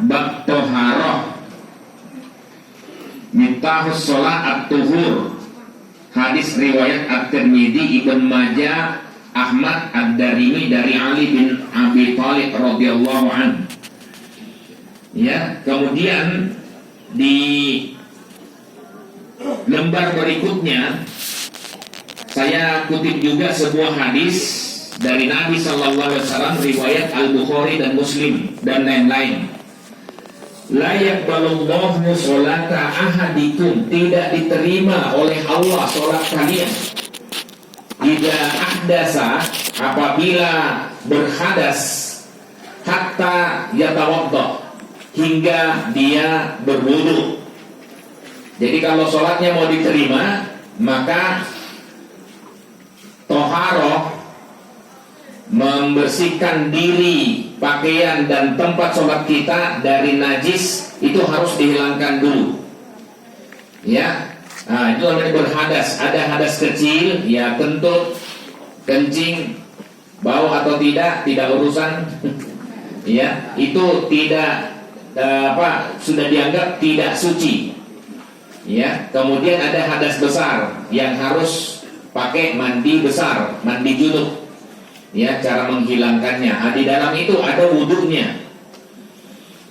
bab toharoh, Miftahus sholat at-tuhur, hadis riwayat At-Tirmidzi, Ibn Majah, Ahmad, Ad-Darimi dari Ali bin Abi Thalib radhiyallahu anhu. Ya, kemudian di lembar berikutnya saya kutip juga sebuah hadis dari Nabi sallallahu alaihi wasallam riwayat Al-Bukhari dan Muslim dan lain-lain. La yaqbalullahu sholata ahadikum, tidak diterima oleh Allah sholat kalian. Idza ahdasa, apabila berhadas, hatta yatawadda, hingga dia berwudu. Jadi kalau sholatnya mau diterima, maka toharoh, membersihkan diri, pakaian dan tempat sholat kita dari najis, itu harus dihilangkan dulu. Ya, nah, itu namanya berhadas. Ada hadas kecil, ya kentut, kencing, bau atau tidak urusan. Ya, itu tidak sudah dianggap tidak suci. Ya, kemudian ada hadas besar yang harus pakai mandi besar, mandi junub. Ya, cara menghilangkannya. Nah, di dalam itu ada wudunya.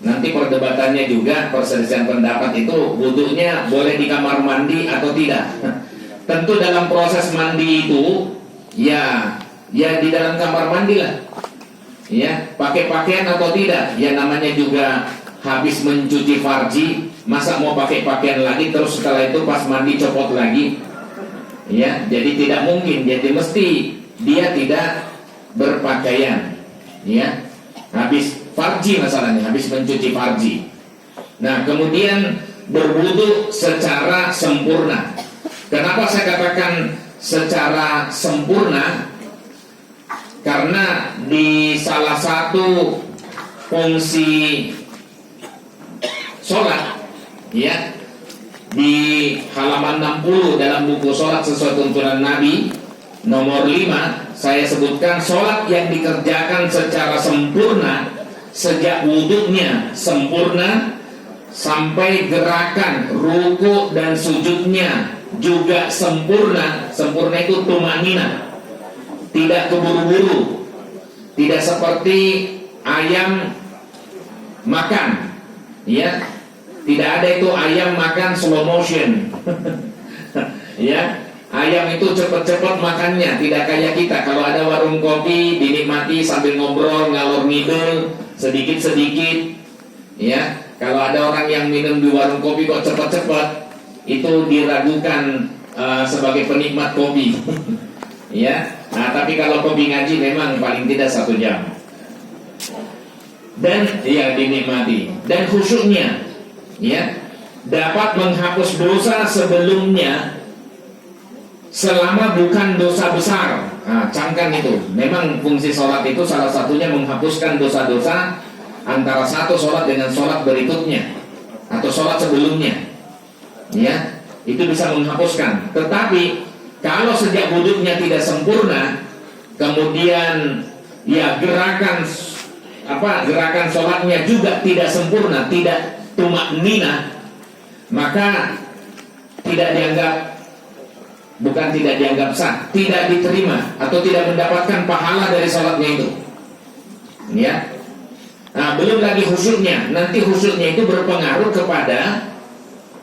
Nanti perdebatannya juga, perselisihan pendapat itu wudunya boleh di kamar mandi atau tidak. Tentu dalam proses mandi itu ya di dalam kamar mandi lah. Ya, pakai pakaian atau tidak, ya namanya juga habis mencuci farji, masa mau pakai pakaian lagi terus setelah itu pas mandi copot lagi? Ya, jadi tidak mungkin. Jadi mesti dia tidak berpakaian, ya, habis farji masalahnya, habis mencuci farji. Nah, kemudian berwudu secara sempurna. Kenapa saya katakan secara sempurna? Karena di salah satu fungsi sholat, ya, di halaman 60 dalam buku sholat sesuai tuntunan Nabi nomor 5, saya sebutkan sholat yang dikerjakan secara sempurna, sejak wudhunya sempurna sampai gerakan ruku dan sujudnya juga sempurna. Sempurna itu tumanina, tidak keburu-buru, tidak seperti ayam makan, ya, tidak ada itu ayam makan slow motion. Ya, ayam itu cepat-cepat makannya, tidak kayak kita. Kalau ada warung kopi dinikmati sambil ngobrol, ngalor ngidul sedikit-sedikit. Ya, kalau ada orang yang minum di warung kopi kok cepat-cepat, itu diragukan sebagai penikmat kopi. Ya, nah tapi kalau kopi ngaji memang paling tidak 1 jam. Dan ya dinikmati. Dan khusyuknya, ya, dapat menghapus dosa sebelumnya selama bukan dosa besar. Nah, camkan itu. Memang fungsi sholat itu salah satunya menghapuskan dosa-dosa antara satu sholat dengan sholat berikutnya atau sholat sebelumnya. Ya, itu bisa menghapuskan. Tetapi kalau sejak wudhunya tidak sempurna, kemudian ya gerakan sholatnya juga tidak sempurna, tidak tumaknina, maka tidak dianggap sah, tidak diterima atau tidak mendapatkan pahala dari sholatnya itu. Ya. Nah, belum lagi khusyuknya. Nanti khusyuknya itu berpengaruh kepada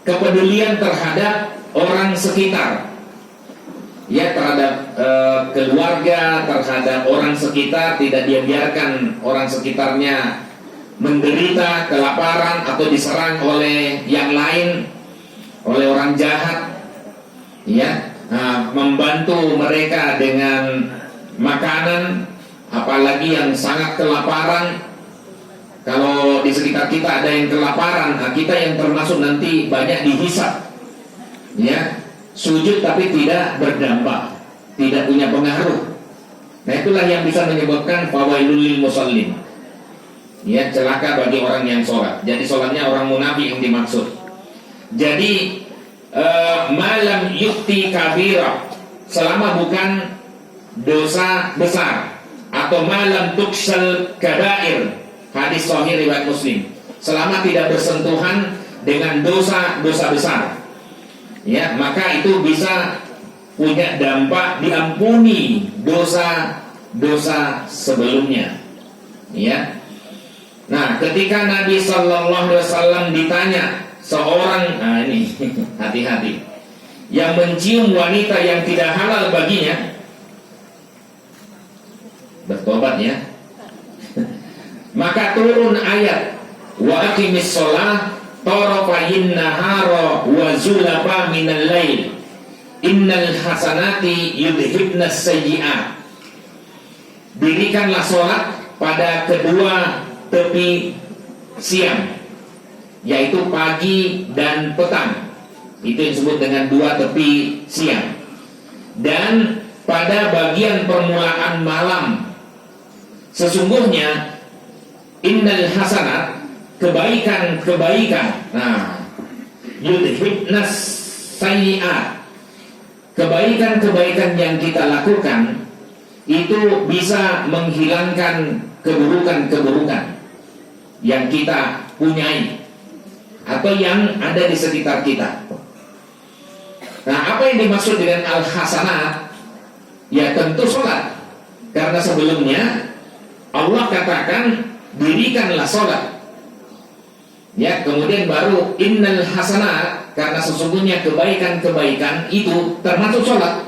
kepedulian terhadap orang sekitar. Ya, terhadap keluarga, terhadap orang sekitar. Tidak dia biarkan orang sekitarnya menderita kelaparan atau diserang oleh yang lain, oleh orang jahat. Ya, membantu mereka dengan makanan, apalagi yang sangat kelaparan. Kalau di sekitar kita ada yang kelaparan, kita yang termasuk nanti banyak dihisab. Ya, sujud tapi tidak berdampak, tidak punya pengaruh. Nah, itulah yang bisa menyebabkan fawailul lil musallin. Ya, celaka bagi orang yang sholat. Jadi sholatnya orang munafik yang dimaksud. Jadi malam yukti kabira, selama bukan dosa besar, atau malam tuksal kabair, hadis sahih riwayat Muslim, selama tidak bersentuhan dengan dosa-dosa besar. Ya, maka itu bisa punya dampak diampuni dosa-dosa sebelumnya. Ya. Nah, ketika Nabi Sallallahu Alaihi Wasallam ditanya seorang, nah ini hati-hati, yang mencium wanita yang tidak halal baginya, bertobat ya. Maka turun ayat wa aqimis shalah tarafayn nahara wa zulafa minal lail innal hasanati yudhibnas sayyi'at. Dirikanlah sholat pada kedua tepi siang, yaitu pagi dan petang. Itu yang disebut dengan dua tepi siang. Dan pada bagian permulaan malam, sesungguhnya innal hasanat, kebaikan-kebaikan, nah, yudhibnas sayyi'at, kebaikan-kebaikan yang kita lakukan itu bisa menghilangkan keburukan-keburukan yang kita punyai atau yang ada di sekitar kita. Nah, apa yang dimaksud dengan al-hasanat? Ya tentu sholat. Karena sebelumnya Allah katakan dirikanlah sholat. Ya, kemudian baru innal hasanat, karena sesungguhnya kebaikan-kebaikan itu termasuk sholat.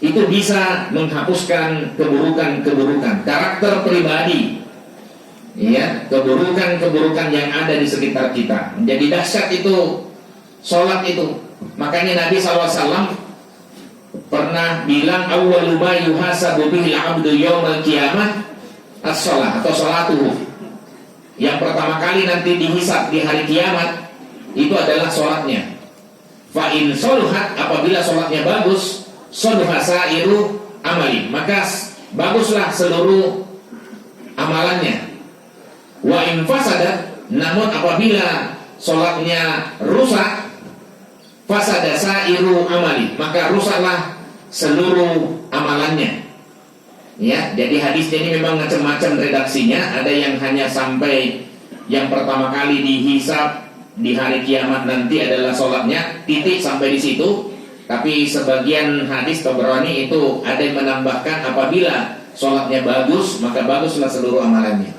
Itu bisa menghapuskan keburukan-keburukan karakter pribadi. Ya, keburukan-keburukan yang ada di sekitar kita. Menjadi dahsyat itu sholat itu. Makanya Nabi SAW pernah bilang awwalu ma yuhasabu bihil 'abdu yaumal qiyamah as-shalah atau sholatuhu. Yang pertama kali nanti dihisab di hari kiamat itu adalah sholatnya. Fa in sholuhat, apabila sholatnya bagus, sholuha sa'iru amali, maka baguslah seluruh amalannya. Wa in fasadat, namun apabila sholatnya rusak, fasada sa'iru amali, maka rusaklah seluruh amalannya. Ya, jadi hadisnya ini memang macam-macam redaksinya. Ada yang hanya sampai yang pertama kali dihisab di hari kiamat nanti adalah sholatnya, titik sampai di situ. Tapi sebagian hadis Tabrani itu ada yang menambahkan apabila sholatnya bagus, maka baguslah seluruh amalannya.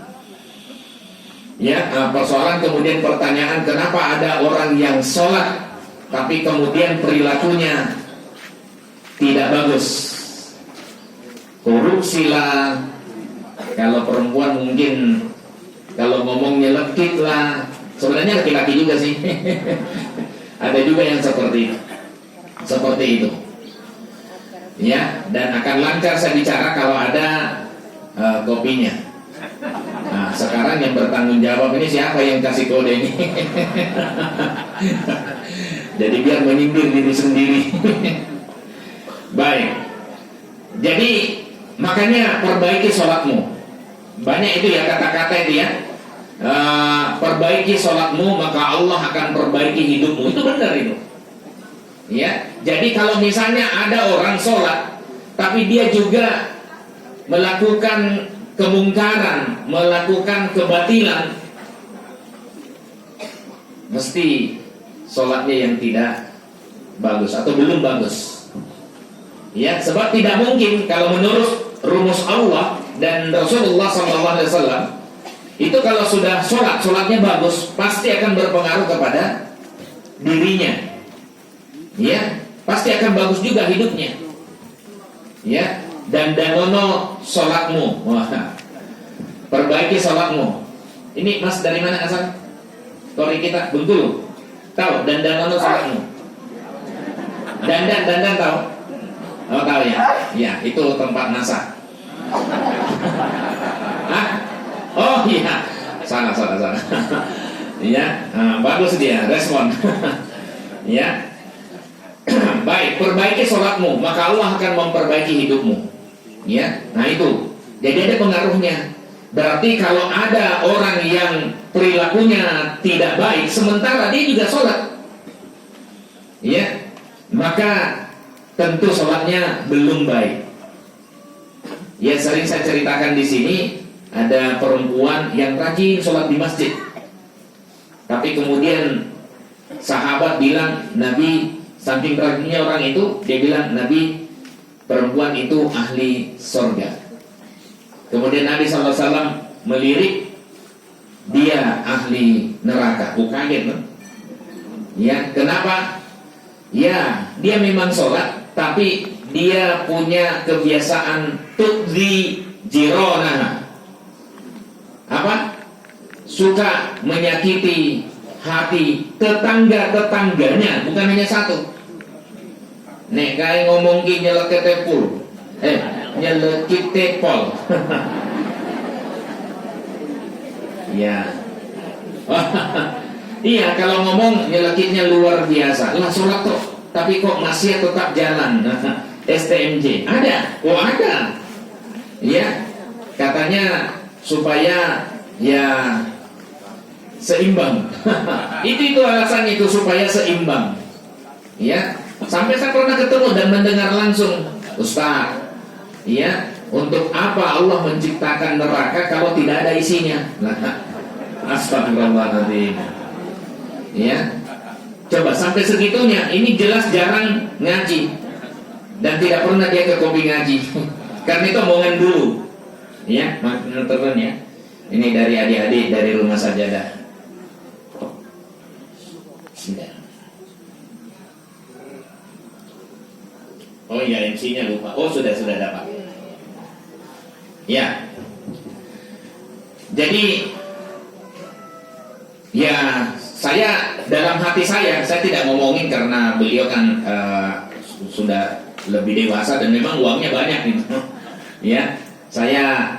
Ya, persoalan kemudian pertanyaan, kenapa ada orang yang sholat tapi kemudian perilakunya tidak bagus? Korupsi lah, kalau perempuan mungkin kalau ngomongnya lekit lah. Sebenarnya laki-laki juga sih. Ada juga yang seperti itu. Ya, dan akan lancar saya bicara kalau ada kopinya. Nah, sekarang yang bertanggung jawab ini siapa yang kasih kode ini? Jadi biar menyindir diri sendiri. Baik. Jadi makanya perbaiki sholatmu. Banyak itu ya kata-kata itu ya. Perbaiki sholatmu maka Allah akan perbaiki hidupmu. Itu benar itu. Ya. Jadi kalau misalnya ada orang sholat tapi dia juga melakukan kemungkaran, melakukan kebatilan, mesti sholatnya yang tidak bagus atau belum bagus. Ya, sebab tidak mungkin kalau menurut rumus Allah dan Rasulullah SAW itu kalau sudah sholatnya bagus, pasti akan berpengaruh kepada dirinya. Ya, pasti akan bagus juga hidupnya. Ya, dan danono sholatmu. Wah, perbaiki sholatmu. Ini Mas dari mana asal? Tori kita Bengkulu. Tahu dan danono sholatmu. Dandan tahu? Oh tahu ya? Ya, itu tempat masak. Hah? Oh iya, salah. Iya, bagus dia respon. Ya. Baik, perbaiki sholatmu, maka Allah akan memperbaiki hidupmu. Ya, nah itu. Jadi ada pengaruhnya. Berarti kalau ada orang yang perilakunya tidak baik, sementara dia juga sholat, ya, maka tentu sholatnya belum baik. Ya, sering saya ceritakan di sini, ada perempuan yang rajin sholat di masjid, Tapi kemudian sahabat bilang Nabi, saking rajinnya orang itu, dia bilang Nabi, perempuan itu ahli surga. Kemudian Nabi SAW melirik, dia ahli neraka. Kaget kan? Ya, kenapa? Ya, dia memang sholat, tapi dia punya kebiasaan tudzi jironah. Apa? Suka menyakiti hati tetangga-tetangganya, bukan hanya satu. Nek kayak ngomong ki nyelekit tepul, nyelekit tepol. Ya. Iya, kalau ngomong nyelekitnya luar biasa. Lah sholat kok, tapi kok masih tetap jalan. STMJ ada, ada. Ya, katanya supaya ya seimbang. itu alasannya itu supaya seimbang. Ya, sampai saya pernah ketemu dan mendengar langsung, Ustaz. Ya, untuk apa Allah menciptakan neraka kalau tidak ada isinya? Astagfirullahaladzim. Ya, coba sampai segitunya. Ini jelas jarang ngaji dan tidak pernah dia ke kopi ngaji. Karena itu omongan dulu. Ya, teman ya. Ini dari adik-adik dari Rumah Sajadah. Oh iya, MC-nya lupa. Oh sudah dapat. Ya. Jadi ya, saya dalam hati saya tidak ngomongin karena beliau kan sudah lebih dewasa dan memang uangnya banyak gitu. Ya, saya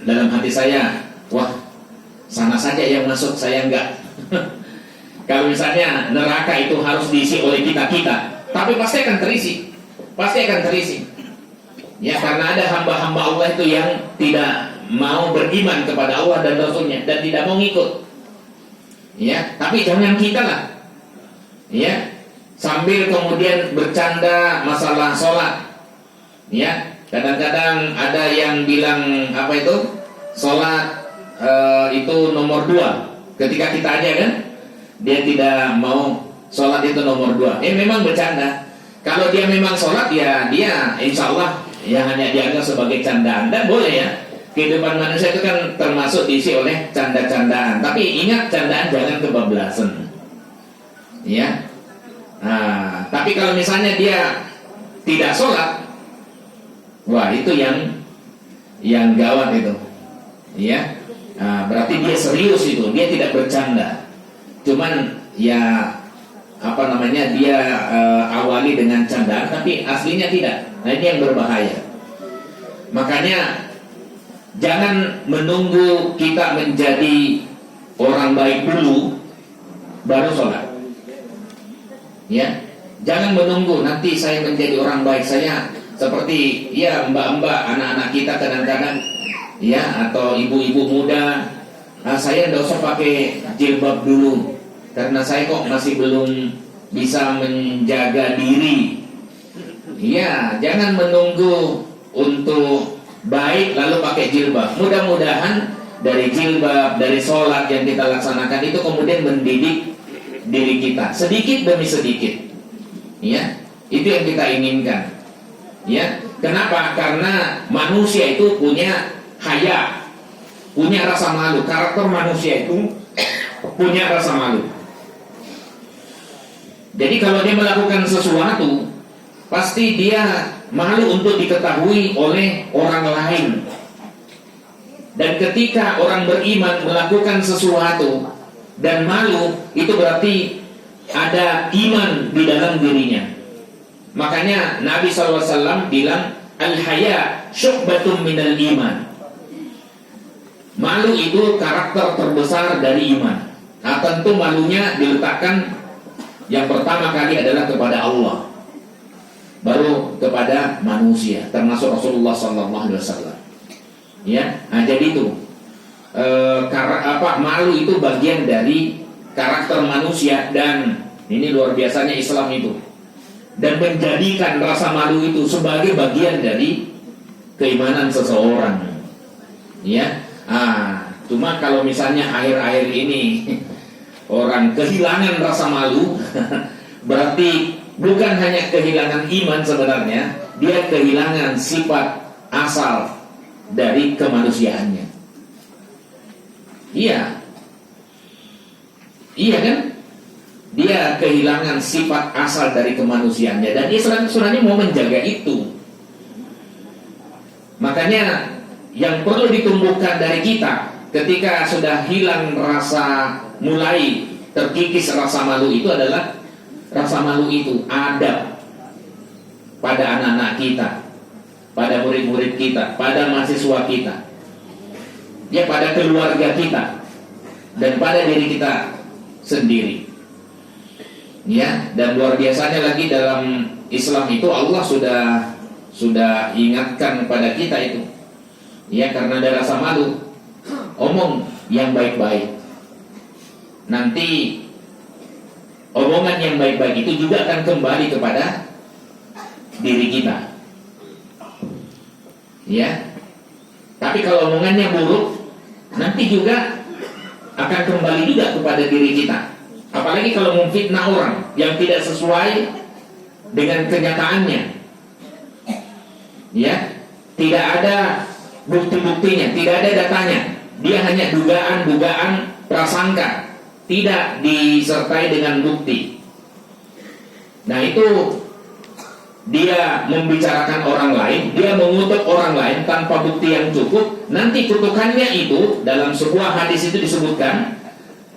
dalam hati saya, wah, sana saja yang masuk, saya enggak. Kalau misalnya neraka itu harus diisi oleh kita, tapi pasti akan terisi. Ya, karena ada hamba-hamba Allah itu yang tidak mau beriman kepada Allah dan Rasulnya dan tidak mau ngikut. Ya, tapi jangan kita lah. Ya, sambil kemudian bercanda masalah sholat. Ya, kadang-kadang ada yang bilang apa itu? Sholat itu nomor 2. Ketika kita aja kan, dia tidak mau sholat itu nomor 2. Memang bercanda. Kalau dia memang sholat ya dia insya Allah ya hanya dianggap sebagai candaan. Dan boleh ya. Kehidupan manusia itu kan termasuk diisi oleh canda-candaan. Tapi ingat, candaan jangan kebablasan. Ya. Nah, tapi kalau misalnya dia tidak sholat, wah itu yang gawat itu. Ya. Nah, berarti dia serius itu, dia tidak bercanda. Cuman ya dia awali dengan candaan, tapi aslinya tidak. Nah, ini yang berbahaya. Makanya jangan menunggu kita menjadi orang baik dulu baru sholat. Ya, jangan menunggu nanti saya menjadi orang baik, saya seperti ya mbak-mbak anak-anak kita kadang-kadang ya, atau ibu-ibu muda, saya tidak usah pakai jilbab dulu karena saya kok masih belum bisa menjaga diri. Ya, jangan menunggu untuk baik lalu pakai jilbab. Mudah-mudahan dari jilbab, dari sholat yang kita laksanakan itu kemudian mendidik diri kita sedikit demi sedikit. Ya, itu yang kita inginkan. Ya, kenapa? Karena manusia itu punya haya, punya rasa malu. Karakter manusia itu punya rasa malu. Jadi kalau dia melakukan sesuatu, pasti dia malu untuk diketahui oleh orang lain. Dan ketika orang beriman melakukan sesuatu dan malu, itu berarti ada iman di dalam dirinya. Makanya Nabi SAW bilang, al-haya syu'batun minal iman. Malu itu karakter terbesar dari iman. Nah, tentu malunya diletakkan yang pertama kali adalah kepada Allah, baru kepada manusia, termasuk Rasulullah SAW. Ya, nah, jadi itu malu itu bagian dari karakter manusia, dan ini luar biasanya Islam itu, dan menjadikan rasa malu itu sebagai bagian dari keimanan seseorang. Ya, cuma kalau misalnya akhir-akhir ini orang kehilangan rasa malu, berarti bukan hanya kehilangan iman sebenarnya, dia kehilangan sifat asal dari kemanusiaannya. Iya. Iya kan? Dia kehilangan sifat asal dari kemanusiaannya, dan Islam sebenarnya mau menjaga itu. Makanya yang perlu ditumbuhkan dari kita ketika sudah hilang rasa, mulai terkikis rasa malu itu adalah rasa malu itu adab pada anak-anak kita, pada murid-murid kita, pada mahasiswa kita, ya, pada keluarga kita, dan pada diri kita sendiri. Ya, dan luar biasanya lagi dalam Islam itu Allah sudah ingatkan kepada kita itu. Ya, karena ada rasa malu, omong yang baik-baik. Nanti omongan yang baik-baik itu juga akan kembali kepada diri kita. Ya. Tapi kalau omongannya buruk, nanti juga akan kembali juga kepada diri kita. Apalagi kalau memfitnah orang yang tidak sesuai dengan kenyataannya. Ya, tidak ada bukti-buktinya, tidak ada datanya. Dia hanya dugaan-dugaan, prasangka, tidak disertai dengan bukti. Nah, itu dia membicarakan orang lain, dia mengutuk orang lain tanpa bukti yang cukup. Nanti kutukannya itu dalam sebuah hadis itu disebutkan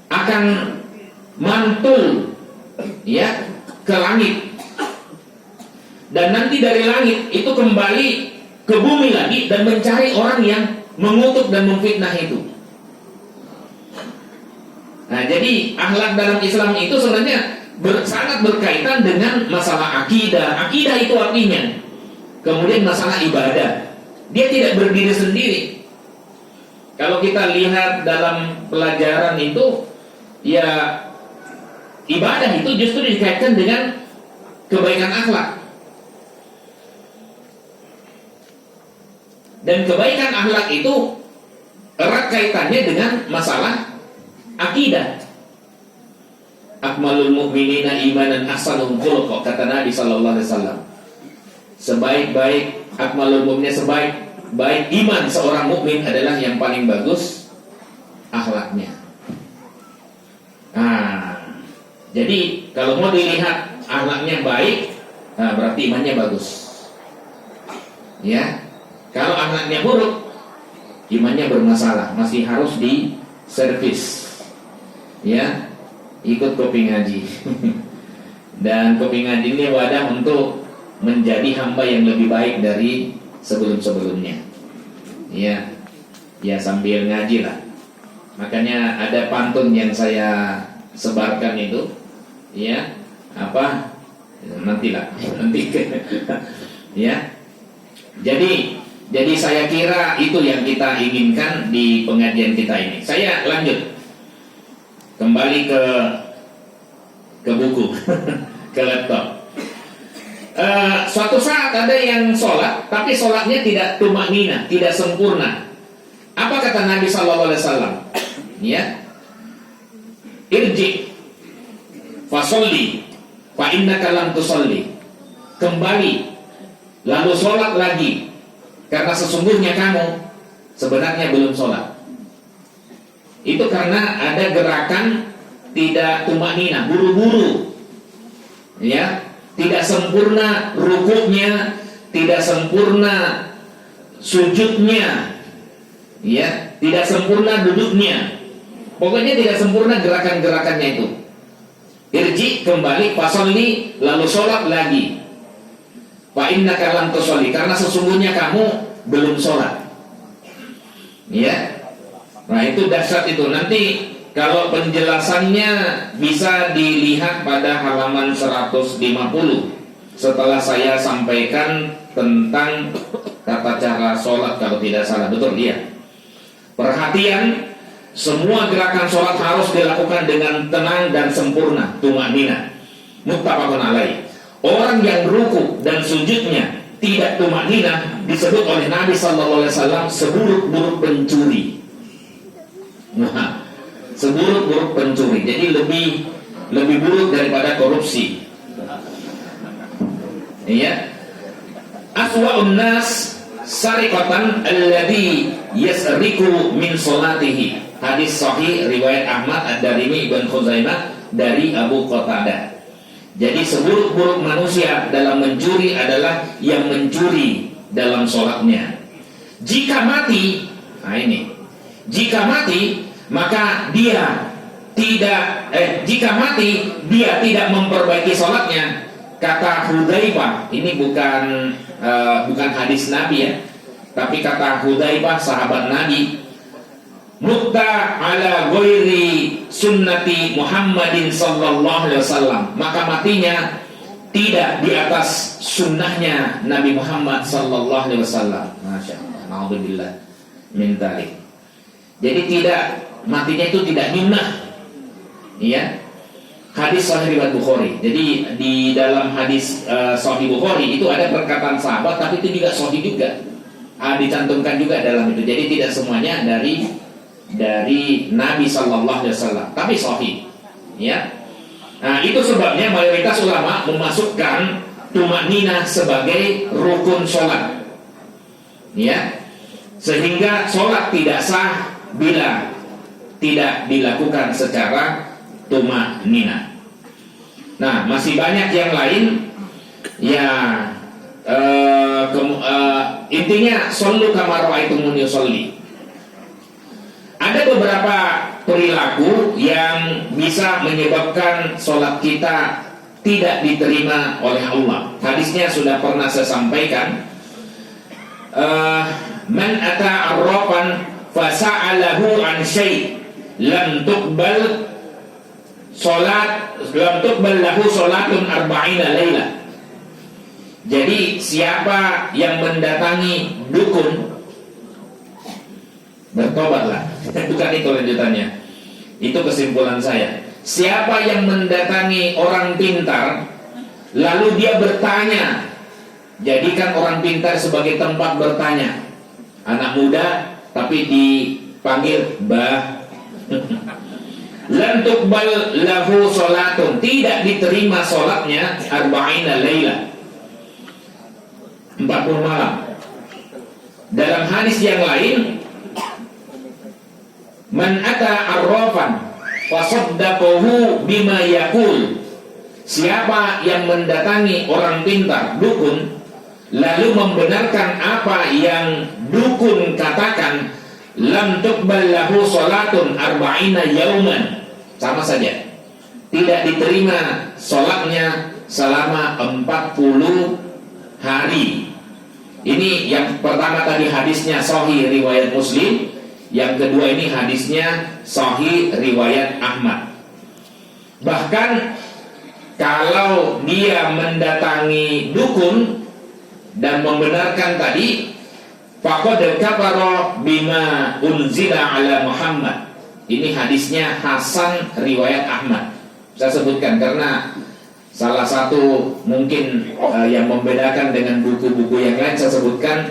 akan mantul, ya, ke langit, dan nanti dari langit itu kembali ke bumi lagi dan mencari orang yang mengutuk dan memfitnah itu. Nah, jadi akhlak dalam Islam itu sebenarnya sangat berkaitan dengan masalah akidah. Akidah itu artinya kemudian masalah ibadah. Dia tidak berdiri sendiri. Kalau kita lihat dalam pelajaran itu, ya, ibadah itu justru dikaitkan dengan kebaikan akhlak. Dan kebaikan akhlak itu erat kaitannya dengan masalah akidah. Akmalul mu'minina imanan ahsanuhum khuluqa, kata Nabi sallallahu alaihi wasallam. Sebaik-baik akmalul mu'minina, sebaik iman seorang mukmin adalah yang paling bagus akhlaknya. Nah, jadi kalau mau dilihat akhlaknya baik, nah berarti imannya bagus. Ya. Kalau akhlaknya buruk, imannya bermasalah, masih harus diservis. Ya, ikut kopi ngaji. Dan kopi ngaji ini wadah untuk menjadi hamba yang lebih baik dari sebelum-sebelumnya. Ya, ya, sambil ngaji lah. Makanya ada pantun yang saya sebarkan itu, ya, apa? Nantilah, nanti. Ya. Jadi saya kira itu yang kita inginkan di pengajian kita ini. Saya lanjut kembali ke buku, ke laptop. Suatu saat ada yang sholat, tapi sholatnya tidak tumaknina, tidak sempurna. Apa kata Nabi Sallallahu Alaihi Wasallam? Ya, irji, fasolli, fa innaka lam tusolli. Kembali, lalu sholat lagi, karena sesungguhnya kamu sebenarnya belum sholat. Itu karena ada gerakan tidak tumaknina, buru-buru, ya, tidak sempurna rukuknya, tidak sempurna sujudnya, ya, tidak sempurna duduknya. Pokoknya tidak sempurna gerakan-gerakannya itu. Irji, kembali, fasolli, lalu sholat lagi. Fa innaka lam tusolli, karena sesungguhnya kamu belum sholat. Ya. Nah, itu dahsyat itu. Nanti kalau penjelasannya bisa dilihat pada halaman 150 setelah saya sampaikan tentang tata cara sholat, kalau tidak salah. Betul, dia. Perhatian, semua gerakan sholat harus dilakukan dengan tenang dan sempurna, tumaknina. Muttafaqun alaih. Orang yang ruku dan sujudnya tidak tumaknina disebut oleh Nabi Sallallahu Alaihi Wasallam seburuk-buruk pencuri. Nah, seburuk-buruk pencuri. Jadi lebih buruk daripada korupsi. Iya. Aswa'un nas sariqatan alladhi yasriqu min salatihi. Hadis sahih riwayat Ahmad, Ad-Darimi, Ibn Khuzaimah dari Abu Qatadah. Jadi seburuk-buruk manusia dalam mencuri adalah yang mencuri dalam sholatnya. Jika mati, nah ini, jika mati maka dia tidak memperbaiki sholatnya. Kata Hudzaifah, ini bukan hadis Nabi ya, tapi kata Hudzaifah sahabat Nabi, mutta ala ghairi sunnati Muhammadin sallallahu alaihi wasallam, maka matinya tidak di atas sunnahnya Nabi Muhammad sallallahu alaihi wasallam. Masya Allah, naudzubillah min dzalik. Jadi matinya itu tidak nyunah. Iya. Hadis sahih riwayat Bukhari. Jadi di dalam hadis sahih Bukhari itu ada perkataan sahabat, tapi itu juga sahih juga. Dicantumkan juga dalam itu. Jadi tidak semuanya dari Nabi sallallahu alaihi wasallam, tapi sahih. Ya. Nah, itu sebabnya mayoritas ulama memasukkan tumanina sebagai rukun sholat. Ya. Sehingga sholat tidak sah bila tidak dilakukan secara tumanina. Nah, masih banyak yang lain. Ya, intinya shollu kama ra'aitumuni usolli. Ada beberapa perilaku yang bisa menyebabkan sholat kita tidak diterima oleh Allah. Hadisnya sudah pernah saya sampaikan. Man ata arrafan fasa'alahu an syai' lam tuqbal lahu sholatun arba'ina laila. Jadi siapa yang mendatangi dukun, bertobatlah. Bukan itu lanjutannya. Itu kesimpulan saya. Siapa yang mendatangi orang pintar, lalu dia bertanya, jadikan orang pintar sebagai tempat bertanya. Anak muda tapi dipanggil bah. Lam tuqbal lahu sholatun, tidak diterima sholatnya arba'ina laila, 40 malam. Dalam hadis yang lain, man ata arrafan fasaddaqahu bima yaqul, siapa yang mendatangi orang pintar, dukun, lalu membenarkan apa yang dukun katakan, lam tuqbal lahu sholatun arba'ina yauman, sama saja, tidak diterima sholatnya selama 40 hari. Ini yang pertama tadi hadisnya sahih riwayat Muslim, yang kedua ini hadisnya sahih riwayat Ahmad. Bahkan kalau dia mendatangi dukun dan membenarkan tadi, faqad kafara bima unzila ala Muhammad. Ini hadisnya Hasan riwayat Ahmad. Saya sebutkan karena salah satu mungkin yang membedakan dengan buku-buku yang lain, saya sebutkan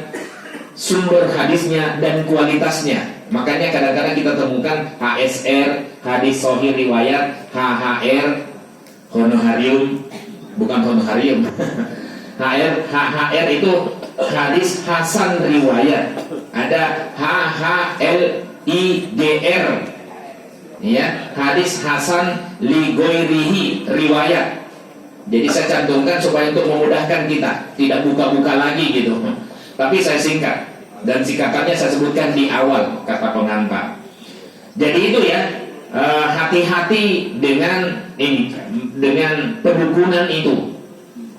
sumber hadisnya dan kualitasnya. Makanya kadang-kadang kita temukan HSR, hadis sahih riwayat, HHR, honorarium, bukan honorarium. HHR itu hadis Hasan riwayat. Ada HHLIGR, ya, hadis Hasan li ghairihi riwayat. Jadi saya cantumkan supaya untuk memudahkan kita, tidak buka-buka lagi gitu. Tapi saya singkat, dan singkatannya saya sebutkan di awal kata pengantar. Jadi itu ya, hati-hati dengan ini, dengan pedukunan itu,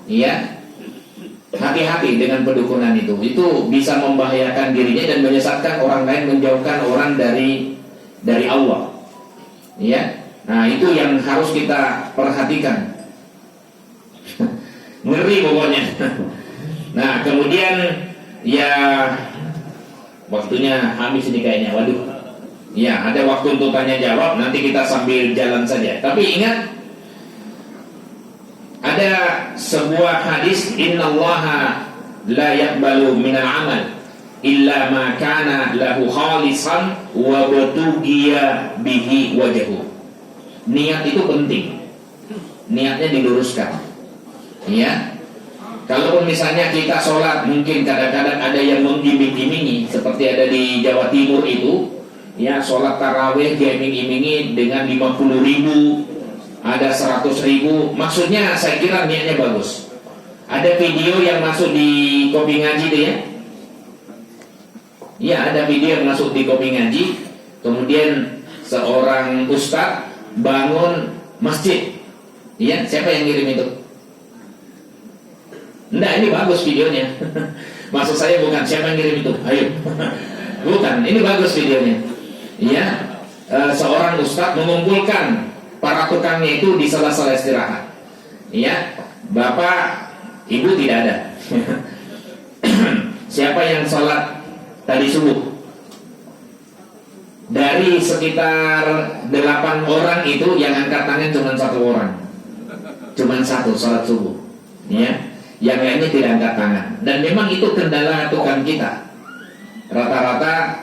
ya. Hati-hati dengan pedukunan itu bisa membahayakan dirinya dan menyesatkan orang lain, menjauhkan orang dari Allah. Ya, nah itu yang harus kita perhatikan. Ngeri pokoknya. Nah kemudian ya waktunya habis ini kayaknya. Waduh. Ya ada waktu untuk tanya jawab. Nanti kita sambil jalan saja. Tapi ingat, ada sebuah hadis, innallaha la yaqbalu minal amal illa ma kana lahu khalisan wa batugiya bihi wajhu. Niat itu penting. Niatnya diluruskan. Ya. Kalaupun misalnya kita sholat, mungkin kadang-kadang ada yang mengiming-imingi, seperti ada di Jawa Timur itu, ya, sholat tarawih diiming-imingi dengan 50.000, ada 100.000. Maksudnya saya kira niatnya bagus. Ada video yang masuk di Kopi Ngaji itu ya. Ya, ada video yang masuk di Kopi Ngaji. Kemudian seorang ustadz bangun masjid. Ya, siapa yang ngirim itu? Enggak, ini bagus videonya. Maksud saya bukan siapa yang ngirim itu. Ayo. Bukan, ini bagus videonya. Ya, seorang ustadz mengumpulkan para tukangnya itu di sela-sela istirahat. Ya, bapak, ibu tidak ada. Siapa yang sholat tadi subuh? Dari sekitar 8 orang itu yang angkat tangan cuma 1 orang. Cuma 1 sholat subuh. Ya. Yang lainnya tidak angkat tangan. Dan memang itu kendala tukang kita. Rata-rata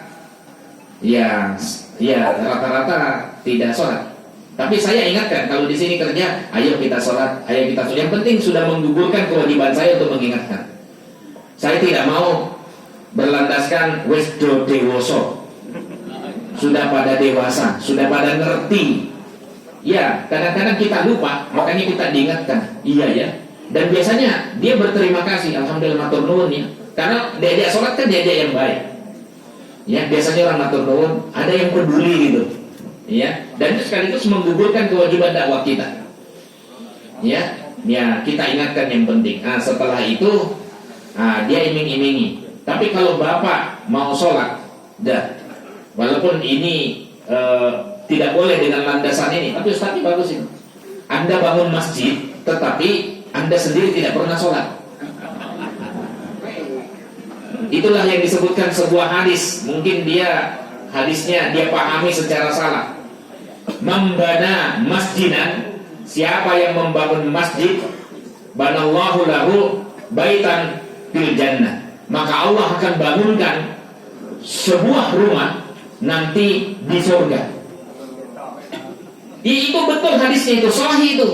ya rata-rata tidak sholat. Tapi saya ingatkan, kalau di sini kerja, ayo kita sholat, ayo kita sholat. Yang penting sudah menggugurkan kewajiban saya untuk mengingatkan. Saya tidak mau berlandaskan wis do dewoso. Sudah pada dewasa, sudah pada ngerti. Ya, kadang-kadang kita lupa, makanya kita diingatkan. Iya ya. Dan biasanya dia berterima kasih, alhamdulillah matur nuwun ya. Karena diajak sholat kan diajak yang baik. Ya, biasanya orang matur nuwun, ada yang peduli gitu. Ya, dan itu sekaligus menggugurkan kewajiban dakwah kita. Ya, kita ingatkan yang penting. Nah, setelah itu dia iming-imingi. Tapi kalau bapak mau sholat, dah. Walaupun ini tidak boleh dengan landasan ini, tapi ustaznya bagus ini. Anda bangun masjid, tetapi Anda sendiri tidak pernah sholat. Itulah yang disebutkan sebuah hadis. Mungkin hadisnya dia pahami secara salah. Membana masjidan, siapa yang membangun masjid, banallahu lahu baitan fil jannah, maka Allah akan bangunkan sebuah rumah nanti di surga. Itu betul hadisnya, itu sahih itu.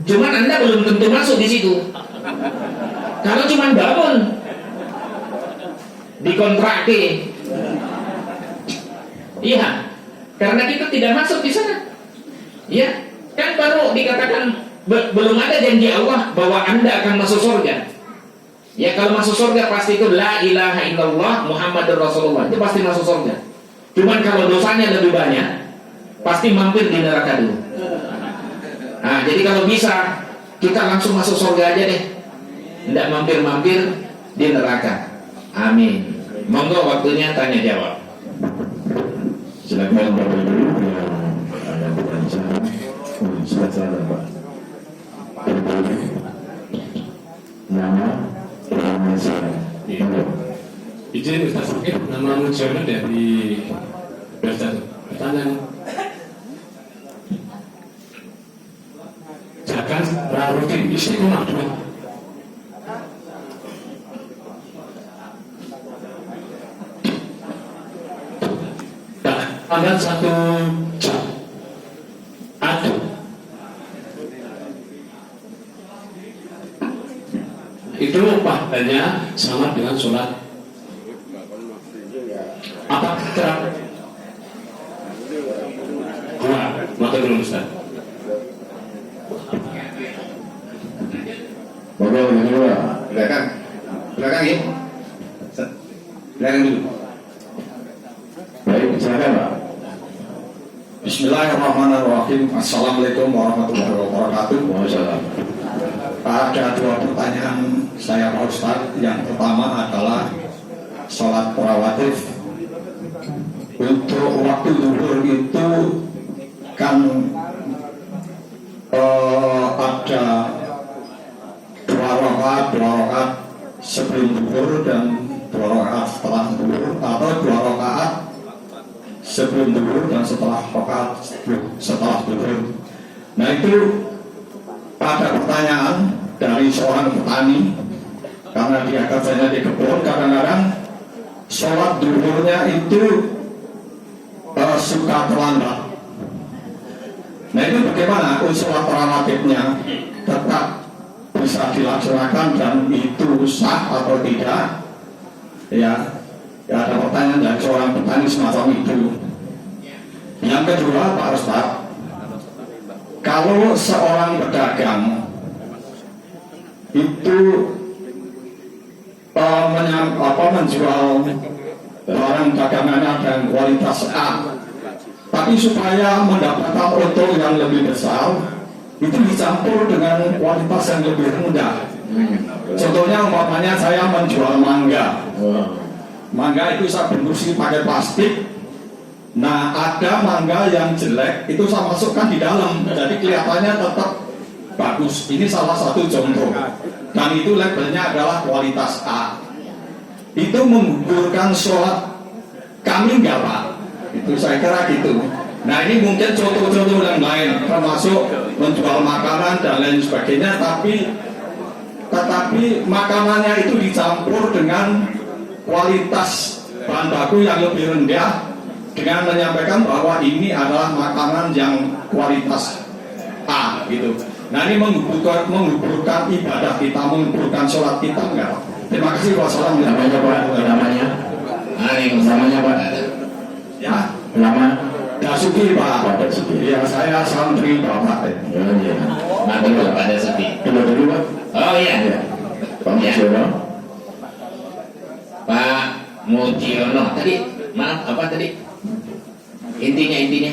Cuman Anda belum tentu masuk di situ. Kalau cuman bangun dikontrakti, iya, karena kita tidak masuk di sana. Ya, kan baru dikatakan belum ada janji Allah bahwa Anda akan masuk surga. Ya, kalau masuk surga pasti itu la ilaha illallah Muhammadur Rasulullah, itu pasti masuk surga. Cuman kalau dosanya lebih banyak, pasti mampir di neraka dulu. Nah, jadi kalau bisa kita langsung masuk surga aja deh, tidak mampir-mampir di neraka. Amin. Monggo waktunya tanya jawab. Silakan Bapak Ibu yang ada pertanyaan. Silakan Pak. Nama saya. Izin Ustaz Fakir, nama Mujana dari Berjatuh. Pertanyaan, zakat rutin isi rumah duit. Tanggal 1 jam. Aduh. Itu pahalanya sama dengan sholat. Apa kita? Maka belum Ustaz. Belakang ya. Belakang dulu. Baik, silakan Pak. Bismillahirrahmanirrahim. Assalamualaikum warahmatullahi wabarakatuh. Waalaikumsalam. Ada 2 pertanyaan saya Pak Ustaz. Yang pertama adalah sholat rawatib. Untuk waktu zuhur itu kan ada 2 rakaat sebelum zuhur dan 2 rakaat setelah zuhur, atau 2 rakaat sebelum zuhur dan setelah zuhur. Nah, itu ada pertanyaan dari seorang petani karena dia kerjanya di kebun, kadang-kadang sholat duhurnya itu suka terlambat. Nah itu bagaimana sholat rawatibnya tetap bisa dilaksanakan dan itu sah atau tidak? Ya, ada pertanyaan dari seorang petani semacam itu. Yang kedua, Pak Ustaz, kalau seorang pedagang itu menjual barang dagangannya dengan kualitas A, tapi supaya mendapatkan untung yang lebih besar, itu dicampur dengan kualitas yang lebih rendah. Contohnya umpamanya saya menjual mangga. Mangga itu saya bungkusi pakai plastik. Nah, ada mangga yang jelek itu saya masukkan di dalam, jadi kelihatannya tetap bagus. Ini salah satu contoh. Dan itu labelnya adalah kualitas A. Itu menggugurkan sholat kami enggak, Pak? Itu saya kira gitu. Nah, ini mungkin contoh-contoh yang lain, termasuk menjual makanan dan lain sebagainya, tetapi makanannya itu dicampur dengan kualitas bahan baku yang lebih rendah, dengan menyampaikan bahwa ini adalah makanan yang kualitas A gitu. Nah, ini menggugurkan ibadah kita, menggugurkan sholat kita enggak? Terima kasih. Wassalamualaikum. Namanya Pak, namanya? Namanya Pak? Ya, Nama? Dasuki, Pak. Pak Dasuki. Ya, saya santri Bapak. Ya, iya. Mantap Pak Dasuki. Dulu Pak. Oh iya. Ya. Pak Ya. Mujiono. Pak Mujiono. Tadi, maaf apa tadi? Intinya.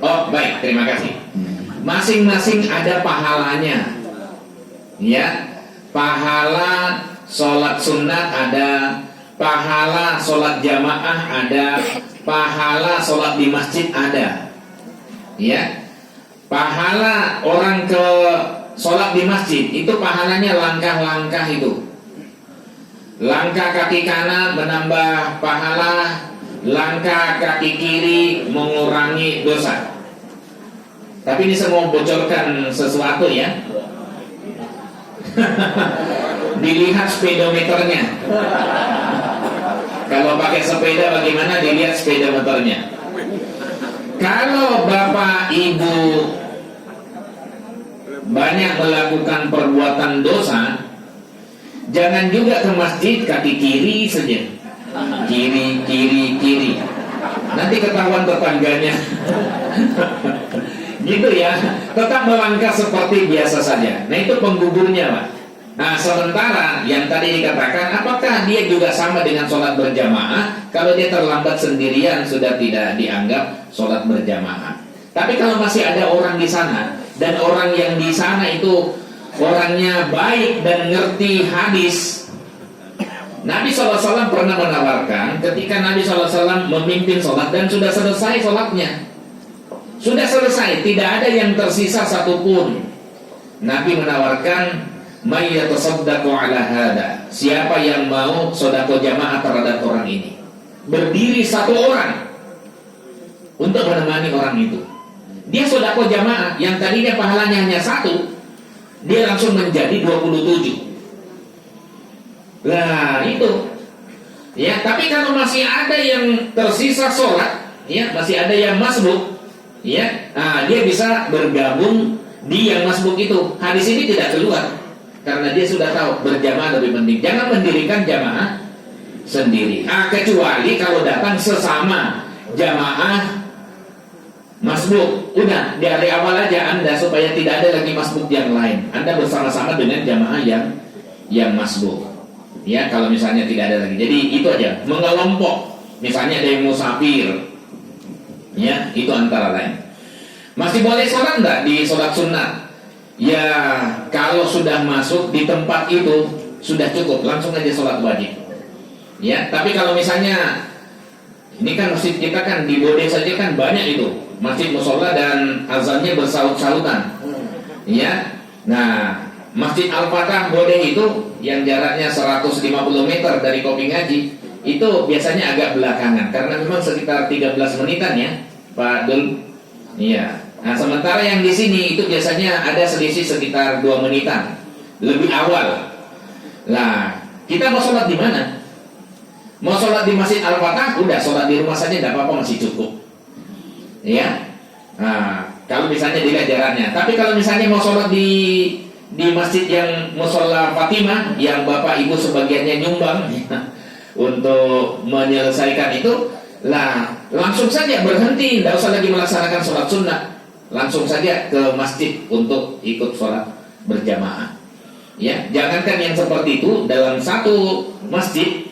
Oh baik, terima kasih. Masing-masing ada pahalanya. Ya, pahala sholat sunat ada, pahala sholat jamaah ada, pahala sholat di masjid ada. Ya, pahala orang ke sholat di masjid itu pahalanya langkah-langkah itu. Langkah kaki kanan menambah pahala, langkah kaki kiri mengurangi dosa. Tapi ini saya mau bocorkan sesuatu ya. Dilihat speedometernya. Kalau pakai sepeda bagaimana, dilihat speedometernya. Kalau bapak ibu banyak melakukan perbuatan dosa, jangan juga ke masjid kaki kiri saja. Kiri. Nanti ketahuan tetangganya. Gitu ya. Tetap melangkah seperti biasa saja. Nah, itu penggugurnya, Pak. Nah, sementara yang tadi dikatakan, apakah dia juga sama dengan sholat berjamaah? Kalau dia terlambat sendirian, sudah tidak dianggap sholat berjamaah. Tapi kalau masih ada orang di sana, dan orang yang di sana itu orangnya baik dan ngerti hadis, Nabi SAW pernah menawarkan ketika Nabi SAW memimpin sholat dan sudah selesai sholatnya, sudah selesai, tidak ada yang tersisa satupun. Nabi menawarkan, may yatasaddaqu ala hada, siapa yang mau sedekah jamaah terhadap orang ini, berdiri satu orang untuk menemani orang itu. Dia sedekah jamaah yang tadinya pahalanya hanya satu, dia langsung menjadi 27. Nah itu ya. Tapi kalau masih ada yang tersisa sholat, ya, masih ada yang masbuk, ya, nah, dia bisa bergabung di yang masbuk itu. Hadis ini tidak keluar karena dia sudah tahu berjamaah lebih penting. Jangan mendirikan jamaah sendiri. Kecuali kalau datang sesama jamaah masbuk, udah dari awal aja Anda supaya tidak ada lagi masbuk yang lain. Anda bersama-sama dengan jamaah yang masbuk. Ya, kalau misalnya tidak ada lagi. Jadi itu aja, mengelompok. Misalnya ada yang musafir, ya, itu antara lain. Masih boleh sholat enggak di sholat sunat? Ya, kalau sudah masuk di tempat itu sudah cukup, langsung aja sholat wajib. Ya, tapi kalau misalnya ini kan masjid kita kan di Bode saja kan banyak itu masjid musola dan azannya bersaut-sautan. Ya, nah Masjid Al-Fatah Bode itu yang jaraknya 150 meter dari Kopi Ngaji itu biasanya agak belakangan karena memang sekitar 13 menitan ya Pak Dul. Iya. Nah, sementara yang di sini itu biasanya ada selisih sekitar 2 menitan lebih awal. Nah, kita mau sholat di mana? Mau sholat di Masjid Al-Fatah, udah sholat di rumah saja tidak apa-apa, masih cukup. Ya. Nah, kalau misalnya dilihat jaraknya. Tapi kalau misalnya mau sholat di masjid yang Musholla Fatimah, yang bapak ibu sebagiannya nyumbang untuk menyelesaikan itu, lah langsung saja berhenti, tidak usah lagi melaksanakan sholat sunnah, langsung saja ke masjid untuk ikut sholat berjamaah. Ya, jangankan yang seperti itu, dalam satu masjid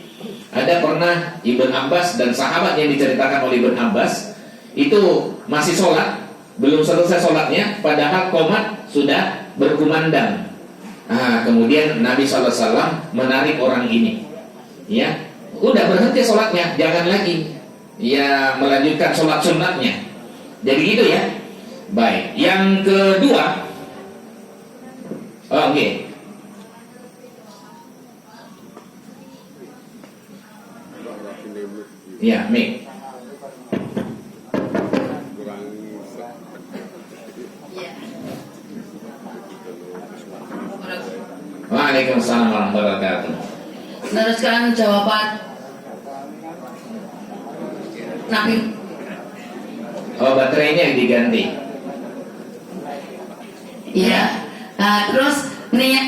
ada pernah Ibn Abbas dan sahabat yang diceritakan oleh Ibn Abbas itu masih sholat, belum selesai sholatnya, padahal qomat sudah berkumandang. Nah, kemudian Nabi SAW menarik orang ini. Ya, udah berhenti sholatnya, jangan lagi ya melanjutkan sholat sunatnya. Jadi gitu ya. Baik, yang kedua, oke. Ya, Mik. Waalaikumsalam warahmatullahi wabarakatuh. Meneruskan jawaban Nabi. Oh, baterainya yang diganti. Iya. Nah, terus niat.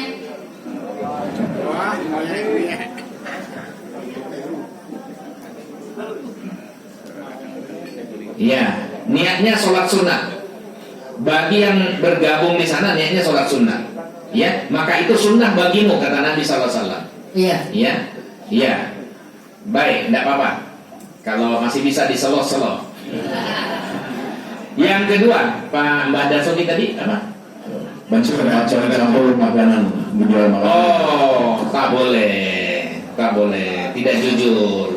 Iya, niatnya sholat sunnah. Bagi yang bergabung di sana niatnya sholat sunnah. Ya, maka itu sunnah bagimu, kata Nabi SAW. Iya. Ya, iya. Baik, tidak apa-apa. Kalau masih bisa diselo-selo. Yang kedua, Pak Mbak Dasoki tadi apa? Campur makanan, menjual makanan. Oh, tak boleh, tak boleh, tidak jujur.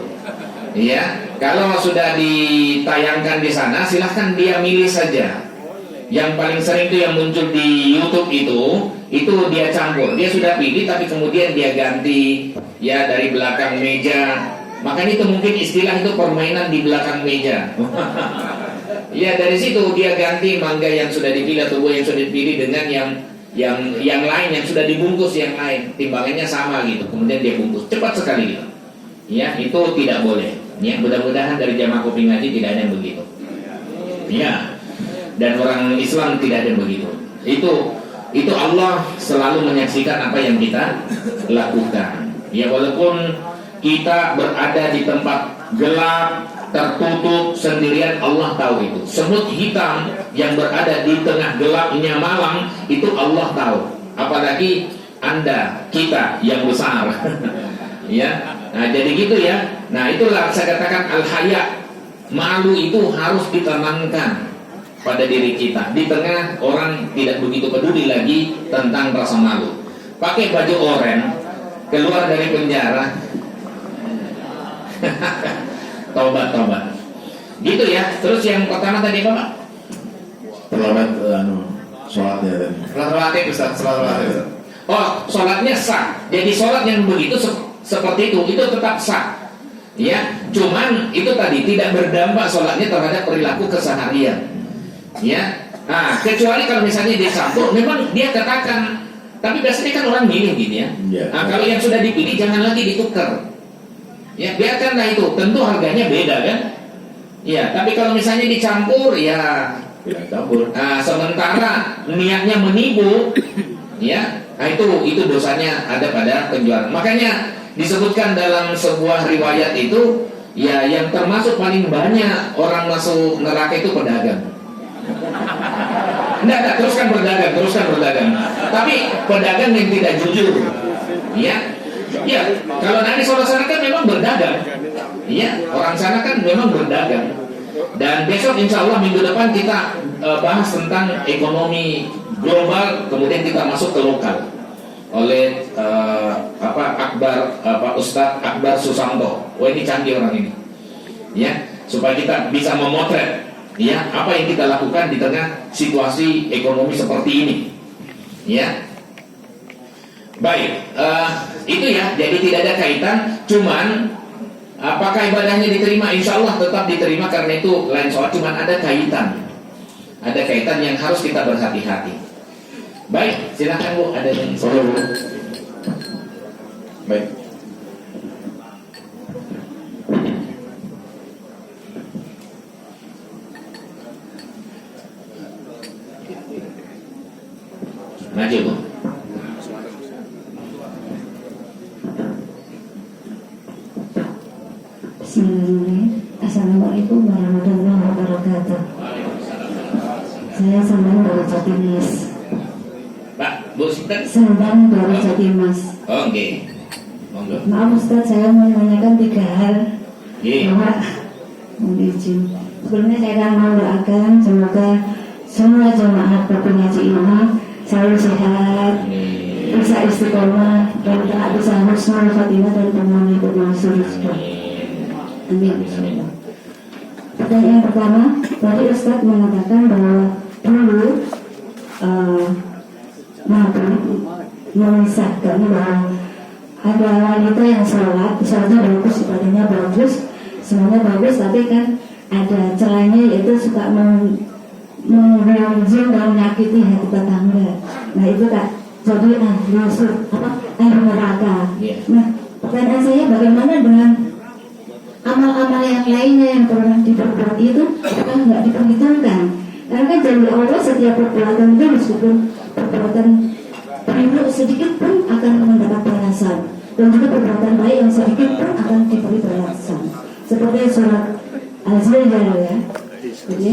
Iya, kalau sudah ditayangkan di sana, silahkan dia milih saja. Yang paling sering itu yang muncul di YouTube itu dia campur. Dia sudah pilih tapi kemudian dia ganti ya dari belakang meja. Makanya itu mungkin istilah itu permainan di belakang meja. Ya dari situ dia ganti mangga yang sudah dipilih atau buah yang sudah dipilih dengan yang lain yang sudah dibungkus yang lain. Timbangannya sama gitu. Kemudian dia bungkus cepat sekali gitu. Ya, itu tidak boleh. Ya, mudah-mudahan dari jamaah kopi ngaji tidak ada yang begitu. Ya. Dan orang Islam tidak ada yang begitu. Itu Allah selalu menyaksikan apa yang kita lakukan. Ya, walaupun kita berada di tempat gelap, tertutup, sendirian, Allah tahu itu. Semut hitam yang berada di tengah gelapnya malam, itu Allah tahu. Apalagi Anda, kita yang besar. Ya. Nah, jadi gitu ya. Nah, itulah saya katakan al-haya. Malu itu harus ditanamkan pada diri kita. Di tengah orang tidak begitu peduli lagi tentang rasa malu. Pakai baju oranye, keluar dari penjara. Tobat. Gitu ya. Terus yang pertama tadi apa, Pak? Terlambat sholatnya tadi. Sholat Ustaz. Oh, sholatnya sah. Jadi sholat yang begitu seperti itu tetap sah. Ya, cuman itu tadi tidak berdampak sholatnya terhadap perilaku keseharian. Ya, nah kecuali kalau misalnya dia campur, memang dia katakan. Tapi biasanya kan orang milih gitu ya. Nah, kalau yang sudah dipilih jangan lagi ditukar. Ya, biarkanlah itu. Tentu harganya beda kan. Ya, tapi kalau misalnya dicampur, ya Tidak campur. nah, sementara niatnya menipu, ya, nah itu dosanya ada pada penjual. Makanya disebutkan dalam sebuah riwayat itu, ya yang termasuk paling banyak orang masuk neraka itu pedagang. Enggak, teruskan berdagang. Tapi pedagang yang tidak jujur, ya. Ya, kalau Nabi SAW kan memang berdagang. Ya, orang sana kan memang berdagang. Dan besok insya Allah minggu depan kita bahas tentang ekonomi global, kemudian kita masuk ke lokal oleh Ustadz Akbar Susanto. Oh, ini canggih orang ini. Ya, supaya kita bisa memotret ya apa yang kita lakukan di tengah situasi ekonomi seperti ini. Ya. Baik, itu ya. Jadi tidak ada kaitan. Cuman apakah ibadahnya diterima? Insya Allah tetap diterima karena itu lain soal. Cuman ada kaitan. ada kaitan yang harus kita berhati-hati. Baik, silakan Bu, ada yang Halo, Bu. Baik. maju Bu. Bismillahirrahmanirrahim. Assalamualaikum warahmatullahi wabarakatuh. Saya Sambang dari Jatimas. Pak, Bu, Sinten? Sambang dari Jatimas. Oh, oke. Monggo. Maaf Ustaz, saya mau menanyakan 3 hal. Iya. Bapak, mohon izin. Sebelumnya saya akan mendoakan semoga semua jemaah Bapak Ngaji ini selalu sehat, bisa istiqomah, dan tak bisa husnul khatimah dan penghuni bermasuk surga. Amin. Pertanyaan pertama, tadi Ustaz mengatakan bahwa dulu memisahkan bahwa ada wanita yang sholatnya bagus, ibadahnya bagus, semuanya bagus, tapi kan ada celahnya, yaitu suka mengunjung dan menyakiti hati tetangga. Nah itu Kak, jadi ahli neraka. Nah pertanyaan saya, bagaimana dengan amal-amal yang lainnya yang pernah diperbuat itu kan nggak diperhitungkan? Karena kan janji Allah setiap perbuatan itu meskipun perbuatan buruk sedikit pun akan mendapat balasan, dan juga perbuatan baik yang sedikit pun akan diberi balasan. Seperti surat Al-Zilzal ya. Jadi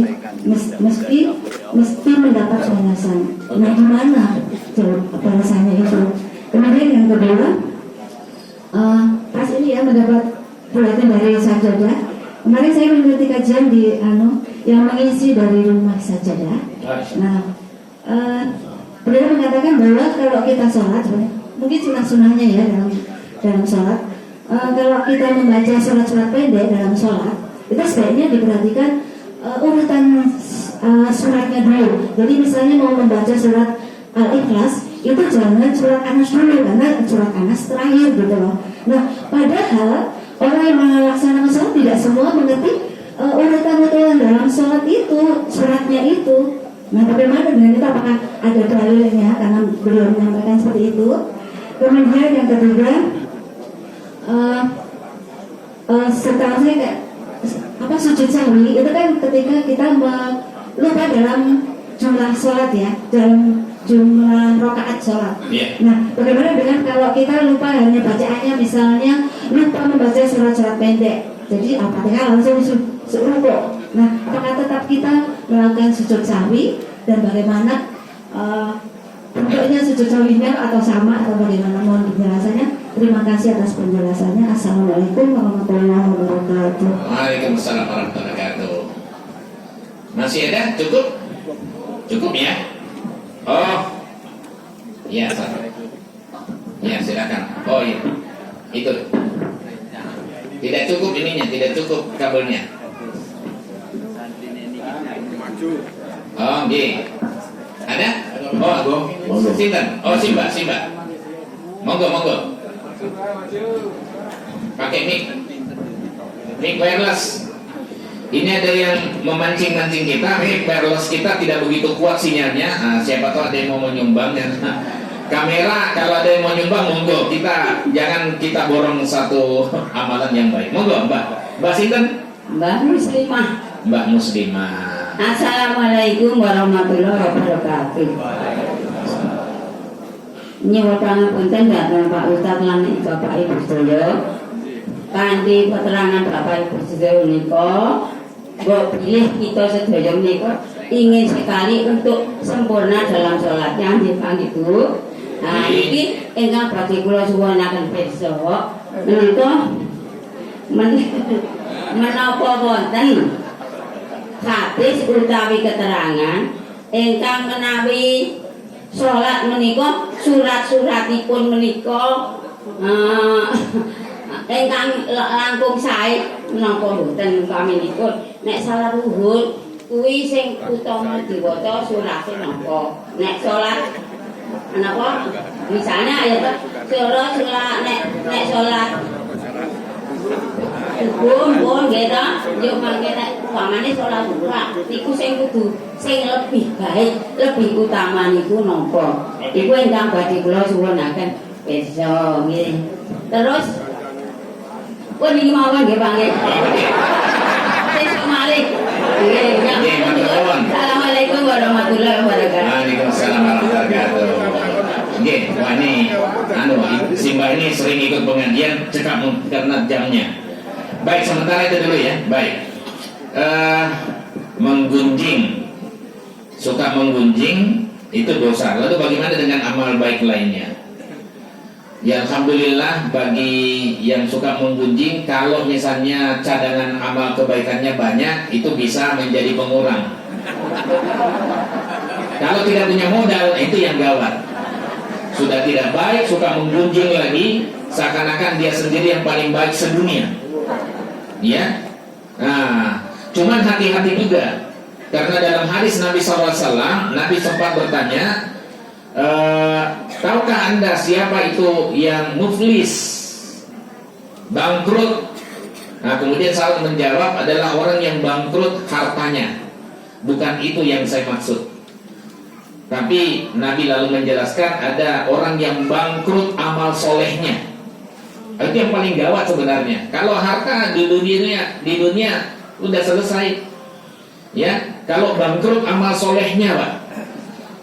mesti mendapat balasan. Nah gimana balasannya itu? Kemudian yang kedua, pas ini ya mendapat perhatian dari sajadah. Kemarin saya mengikuti kajian di yang mengisi dari rumah sajadah. Nah, beliau mengatakan bahwa kalau kita sholat, mungkin sunah-sunahnya ya dalam sholat, kalau kita membaca surat-surat pendek dalam sholat, itu sebaiknya diperhatikan urutan suratnya dulu. Jadi misalnya mau membaca surat Al-Ikhlas, itu jangan surat Anas dulu, karena surat Anas terakhir gitu loh. Nah, padahal orang yang melaksanakan sholat tidak semua mengerti urutan-urutan dalam sholat itu, suratnya itu. Nah, bagaimana dengan itu? Apakah ada dalilnya? Karena beliau menyampaikan seperti itu. Kemudian yang ketiga, setelah saya sujud sahwi itu kan ketika kita lupa dalam jumlah sholat ya, dalam jumlah rakaat sholat. Nah, bagaimana dengan kalau kita lupa hanya bacaannya, misalnya lupa membaca surat-surat pendek, jadi Al-Fatihah langsung rukuk. Nah, apakah tetap kita melakukan sujud sahwi, dan bagaimana bentuknya sujud sahwinya, atau sama atau bagaimana? Mohon penjelasannya. Terima kasih atas penjelasannya. Assalamualaikum warahmatullahi wabarakatuh. Waalaikumsalam warahmatullahi wabarakatuh. Masih ada? Cukup? Cukup ya? Oh, iya, ya silakan. Oh iya, itu tidak cukup ininya, tidak cukup kabelnya. Oh, iya. Ada? Oh, Sinten? Oh, Simba. Monggo. Pakai mic wireless. Ini ada yang memancing-mancing kita. Mic wireless kita tidak begitu kuat sinyalnya. Siapa tahu ada yang mau menyumbang. Kamera kalau ada yang mau nyumbang, monggo. Jangan kita borong satu amalan yang baik. Monggo, Mbak Sinten? Mbak Muslimah. Assalamualaikum warahmatullahi wabarakatuh. Nyuwun pangapunten dhateng Pak Ustaz lan Bapak Ibu sedaya. Kanthi keterangan Bapak Ibu sedaya menika, mbok pilih kita sedaya menika ingin sekali untuk sempurna dalam sholatnya, nggih gitu. Nah, iki ingkang badhe kula suwunaken besok menika menapa wonten hadis utawi keterangan ingkang menawi sholat menika surat-suratipun menika ingkang langkung sae menapa mboten paminipun nek salah ruhun kuwi sing utama diwaca surate napa nek sholat napa misalnya ayat surat nek sholat Pun kita yo mangke nek umpamane salat duha niku sing kudu sing lebih baik, lebih utama niku napa? Iku ingkang badhe kula suwunaken besok nggih. Terus pun iki mawon nggih Pak nggih. Besok malih. Nggih, Assalamualaikum warahmatullahi wabarakatuh. Waalaikumsalam warahmatullahi wabarakatuh. Nggih, wah ini si Mbak ini sering ikut pengajian, cekap karena jamnya. Baik, sementara itu dulu ya. Baik. Menggunjing, suka menggunjing itu dosa. Lalu bagaimana dengan amal baik lainnya? Ya alhamdulillah bagi yang suka menggunjing, kalau misalnya cadangan amal kebaikannya banyak, itu bisa menjadi pengurang. Kalau tidak punya modal, itu yang gawat. Sudah tidak baik, suka menggunjing lagi, seakan-akan dia sendiri yang paling baik sedunia. Ya, nah, cuman hati-hati juga, karena dalam hadis Nabi SAW, Nabi sempat bertanya, tahukah anda siapa itu yang muflis, bangkrut? Nah, kemudian sahabat menjawab adalah orang yang bangkrut hartanya. Bukan itu yang saya maksud. Tapi Nabi lalu menjelaskan ada orang yang bangkrut amal solehnya. Itu yang paling gawat sebenarnya. Kalau harta di dunia udah selesai. Ya, kalau bangkrut amal solehnya, Pak.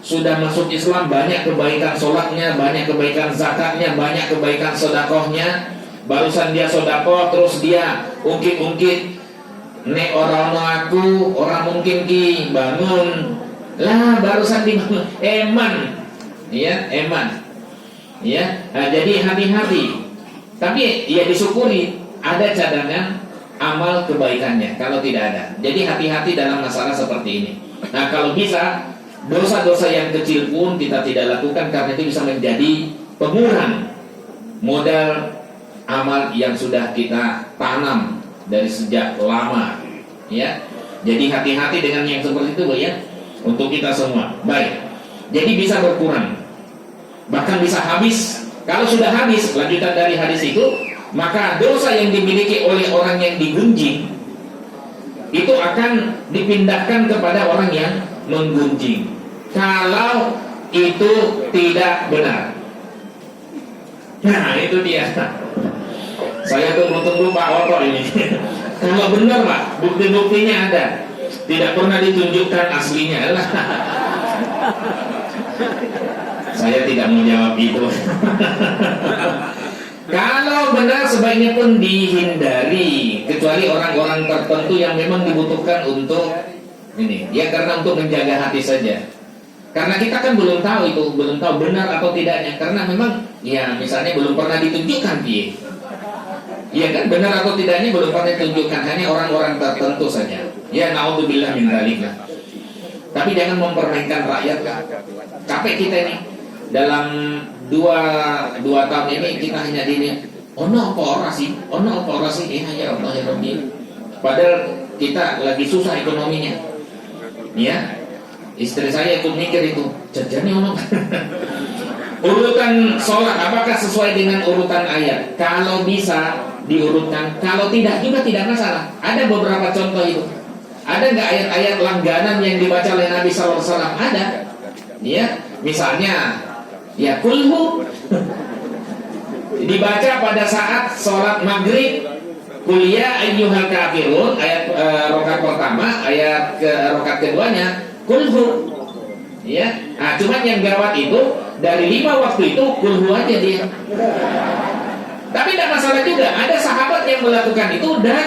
Sudah masuk Islam, banyak kebaikan sholatnya, banyak kebaikan zakatnya, banyak kebaikan sodakohnya. Barusan dia sodakoh, terus dia ungkit-ungkit, nek orang aku, orang mungkin ki bangun lah, barusan dibangun, eman, ya eman, ya. Nah, jadi hati-hati. Tapi ya disyukuri ada cadangan amal kebaikannya. Kalau tidak ada, jadi hati-hati dalam masalah seperti ini. Nah, kalau bisa dosa-dosa yang kecil pun kita tidak lakukan, karena itu bisa menjadi pengurang modal amal yang sudah kita tanam dari sejak lama, ya. Jadi hati-hati dengan yang seperti itu, Bu, ya, untuk kita semua. Baik. Jadi bisa berkurang, bahkan bisa habis. Kalau sudah habis, lanjutan dari hadis itu, maka dosa yang dimiliki oleh orang yang digunjing itu akan dipindahkan kepada orang yang menggunjing. Kalau itu tidak benar, nah itu dia. Saya tunggu Pak Oto ini. Kalau benar, Pak, bukti-buktinya ada, tidak pernah ditunjukkan aslinya. Saya tidak menjawab itu. Kalau benar sebaiknya pun dihindari, kecuali orang-orang tertentu yang memang dibutuhkan untuk ini, ya, karena untuk menjaga hati saja. Karena kita kan belum tahu itu, belum tahu benar atau tidaknya, karena memang ya misalnya belum pernah ditunjukkan piye. Iya kan, benar atau tidaknya belum pernah ditunjukkan, hanya orang-orang tertentu saja. Ya, naudzubillah min dzalik. Tapi jangan mempermainkan rakyat, kan. Capek kita ini. Dalam dua tahun ini kita hanya ini, ono apa ora sih? Ya Allah ya Rabbi. Padahal kita lagi susah ekonominya. Ya. Istri saya ikut mikir itu, jajane ono. Urutan sholat apakah sesuai dengan urutan ayat? Kalau bisa diurutkan, kalau tidak juga tidak masalah. Ada beberapa contoh itu. Ada nggak ayat-ayat langganan yang dibaca oleh Nabi SAW? Ada. Ya, misalnya ya kulhu dibaca pada saat sholat maghrib, Qul ya ayyuhal kafirun, ayat rakaat pertama, ayat rakaat keduanya kulhu. Ya, nah cuman yang gawat itu dari 5 waktu itu kulhu aja dia. Tapi tidak masalah juga. Ada sahabat yang melakukan itu dan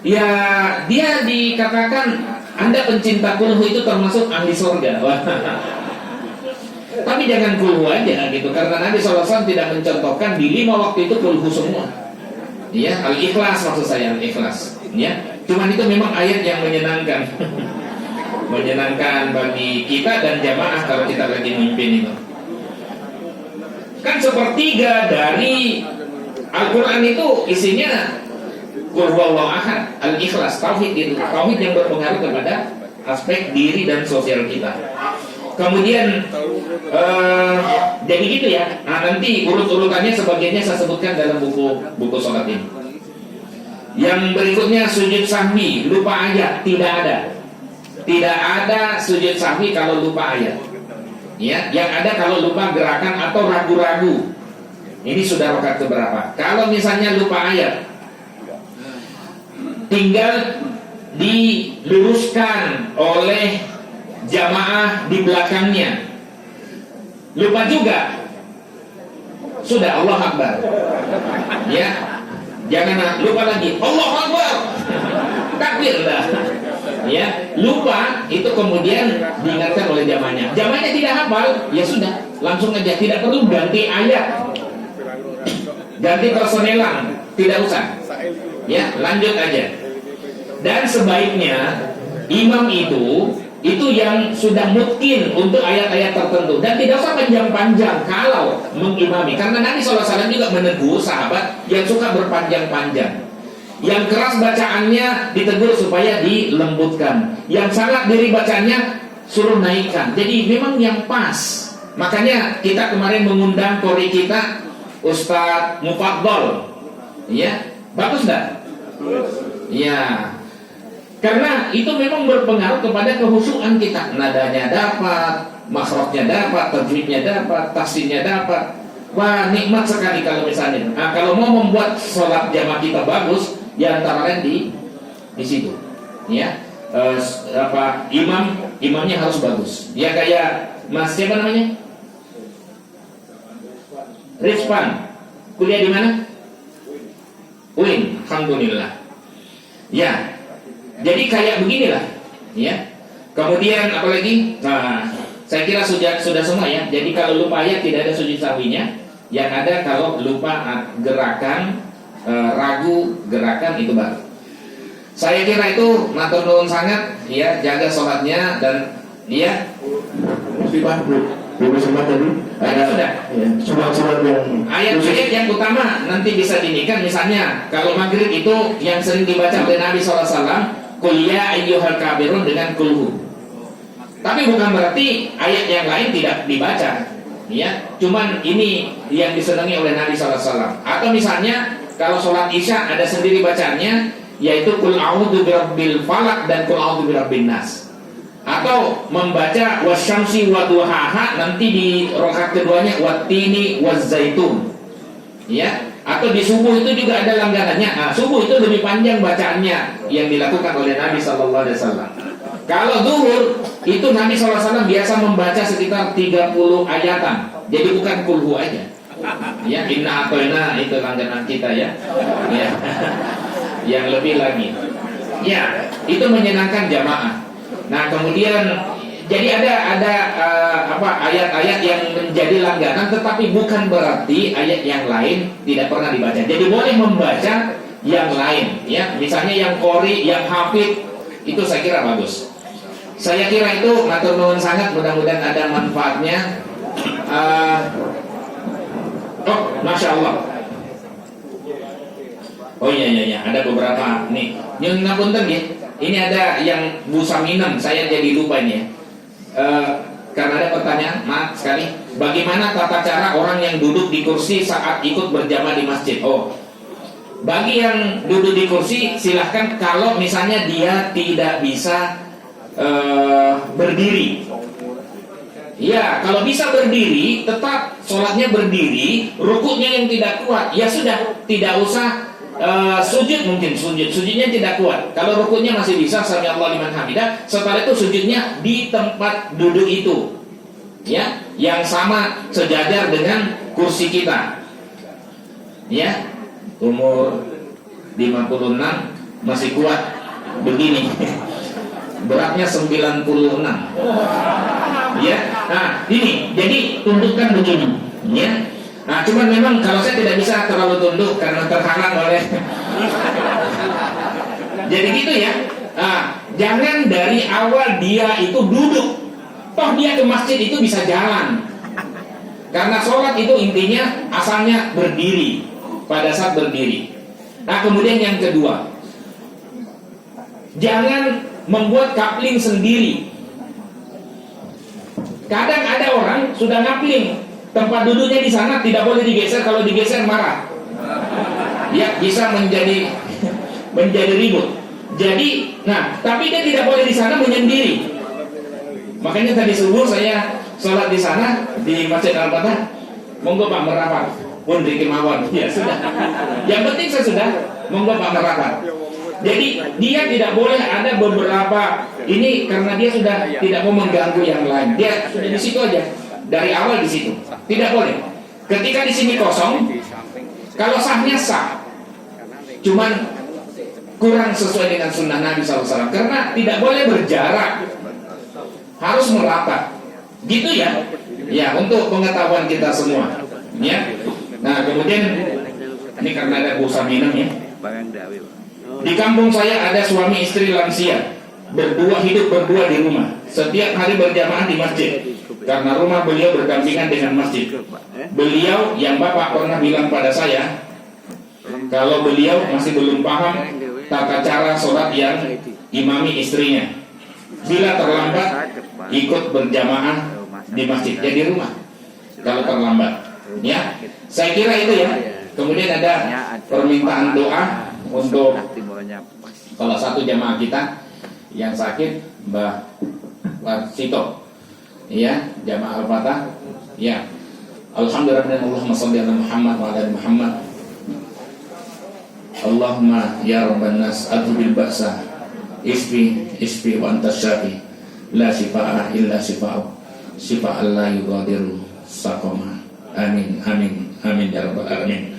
ya dia dikatakan Anda pencinta kulhu itu termasuk ahli surga. Tapi jangan kulhu aja gitu, karena Nabi SAW tidak mencontohkan di 5 waktu itu kulhu semua. Ya, al-ikhlas maksud saya, al-ikhlas. Ya, cuman itu memang ayat yang menyenangkan. Menyenangkan bagi kita dan jamaah kalau kita lagi mimpin itu. Kan sepertiga dari Al-Quran itu isinya Qul huwallahu ahad, al-ikhlas, tauhid itu. Tauhid yang berpengaruh kepada aspek diri dan sosial kita. Kemudian jadi gitu ya. Nah, nanti urut-urutannya sebagainya saya sebutkan dalam buku sholat ini. Yang berikutnya sujud sahwi, lupa ayat, tidak ada. Tidak ada sujud sahwi kalau lupa ayat. Ya, yang ada kalau lupa gerakan atau ragu-ragu. Ini sudah rakaat keberapa? Kalau misalnya lupa ayat, tinggal diluruskan oleh jamaah di belakangnya. Lupa juga, sudah Allah Akbar. Ya, jangan lupa lagi Allah Akbar, takbir dah. Ya, lupa itu kemudian diingatkan oleh jamaahnya. Jamaahnya tidak hafal, ya sudah, langsung aja, tidak perlu ganti ayat, ganti personelan, tidak usah. Ya, lanjut aja. Dan sebaiknya imam itu yang sudah mungkin untuk ayat-ayat tertentu, dan tidak usah panjang-panjang kalau mengimami, karena Nabi SAW juga menegur sahabat yang suka berpanjang-panjang. Yang keras bacaannya ditegur supaya dilembutkan, yang sangat diri bacaannya suruh naikkan. Jadi memang yang pas. Makanya kita kemarin mengundang kori kita Ustadz Mufaddal. Ya, bagus enggak? Ya, karena itu memang berpengaruh kepada kehusuan kita. Nadanya dapat, makhrajnya dapat, tajwidnya dapat, tafsirnya dapat. Wah, nikmat sekali kalau misalnya. Nah, kalau mau membuat sholat jamaah kita bagus, ya antara lain di situ. Ya, imamnya harus bagus. Ya kayak Mas siapa namanya? Rizpan. Kuliah di mana? UIN. Alhamdulillah. Ya. Jadi kayak beginilah, ya. Kemudian apalagi? Nah, saya kira sudah semua ya. Jadi kalau lupa ayat tidak ada sujud sahwinya. Yang ada kalau lupa gerakan, ragu gerakan itu baru. Saya kira itu matur nuwun sangat, ya, jaga sholatnya dan ya. Musibah belum sempat tadi. Ada Sudah. Ya, surat-surat yang Ayat-ayat yang utama nanti bisa dinikan. Misalnya kalau maghrib itu yang sering dibaca oleh Nabi SAW, Qul ya ayyuhal kafirun dengan kulhu. Tapi bukan berarti ayat yang lain tidak dibaca, ya. Cuman ini yang disenangi oleh Nabi SAW. Atau misalnya kalau sholat isya ada sendiri bacaannya, yaitu Qul a'udzu birabbil falaq dan Qul a'udzu birabbin nas. Atau membaca wasyamsi waduhaha, nanti di rakaat keduanya wattini wazzaitun. Ya. Atau di subuh itu juga ada langganannya. Nah, subuh itu lebih panjang bacaannya yang dilakukan oleh Nabi Sallallahu Alaihi Wasallam. Kalau zuhur itu Nabi Sallallahu Alaihi Wasallam biasa membaca sekitar 30 ayatan. Jadi bukan kulhu aja. Ya, inna atoina itu langganan kita ya. Ya. Yang lebih lagi. Ya, itu menyenangkan jamaah. Nah, kemudian jadi ada ayat-ayat yang menjadi langganan, tetapi bukan berarti ayat yang lain tidak pernah dibaca. Jadi boleh membaca yang lain, ya. Misalnya yang qori, yang hafid, itu saya kira bagus. Saya kira itu matur nuwun sangat, mudah-mudahan ada manfaatnya. Masya Allah. Oh iya, ada beberapa nih. Yang ngapunten ya. Ini ada yang Bu Saminem, saya jadi lupa ini ya. Karena ada pertanyaan, maaf sekali. Bagaimana tata cara orang yang duduk di kursi saat ikut berjamaah di masjid? Oh, bagi yang duduk di kursi silahkan. Kalau misalnya dia tidak bisa berdiri, ya kalau bisa berdiri, tetap sholatnya berdiri. Rukuknya yang tidak kuat, ya sudah, tidak usah sujud. Mungkin sujudnya tidak kuat. Kalau rukuknya masih bisa, sami Allahu liman hamidah. Setelah itu sujudnya di tempat duduk itu, ya, yang sama sejajar dengan kursi kita. Ya, umur 56 masih kuat begini. Beratnya 96. Ya. Nah, ini jadi tundukkan begini, ya. Nah, cuman memang kalau saya tidak bisa terlalu tunduk karena terhalang oleh jadi gitu ya. Nah, jangan dari awal dia itu duduk, toh dia ke masjid itu bisa jalan. Karena sholat itu intinya asalnya berdiri, pada saat berdiri. Nah, kemudian yang kedua, jangan membuat kapling sendiri. Kadang ada orang sudah ngapling, tempat duduknya di sana tidak boleh digeser, kalau digeser marah. Ya, bisa menjadi menjadi ribut. Jadi, nah, tapi dia tidak boleh di sana menyendiri. Makanya tadi subuh saya sholat di sana di Masjid Al-Fatah. Monggo Pak merapat. Pun Riki mawon. Ya sudah. Yang penting saya sudah. Monggo Pak merapat. Jadi dia tidak boleh ada beberapa ini karena dia sudah tidak mau mengganggu yang lain. Dia sudah di situ aja. Dari awal di situ. Tidak boleh. Ketika di sini kosong, kalau sahnya sah, cuman kurang sesuai dengan sunnah Nabi SAW. Karena tidak boleh berjarak, harus merapat. Gitu ya. Ya, untuk pengetahuan kita semua. Ya. Nah, kemudian ini karena ada busa minum ya. Di kampung saya ada suami istri lansia, hidup berdua di rumah. Setiap hari berjamaah di masjid. Karena rumah beliau berdampingan dengan masjid. Beliau yang Bapak pernah bilang pada saya, kalau beliau masih belum paham tata cara sholat yang imami istrinya. Bila terlambat, ikut berjamaah di masjid, ya di rumah. Kalau terlambat, ya. Saya kira itu ya. Kemudian ada permintaan doa untuk salah satu jamaah kita yang sakit, Mbah Sito, ya, jamaah Al-Fatah, ya. Alhamdulillah, Allahumma sholli ala Muhammad wa ala Muhammad. Allahumma ya Rabban nas adhibil ba'sa isfi wa anta syafi la shifaa illa shifa'u shifa'an la yughadiru saqama. Amin amin amin ya rabbal alamin.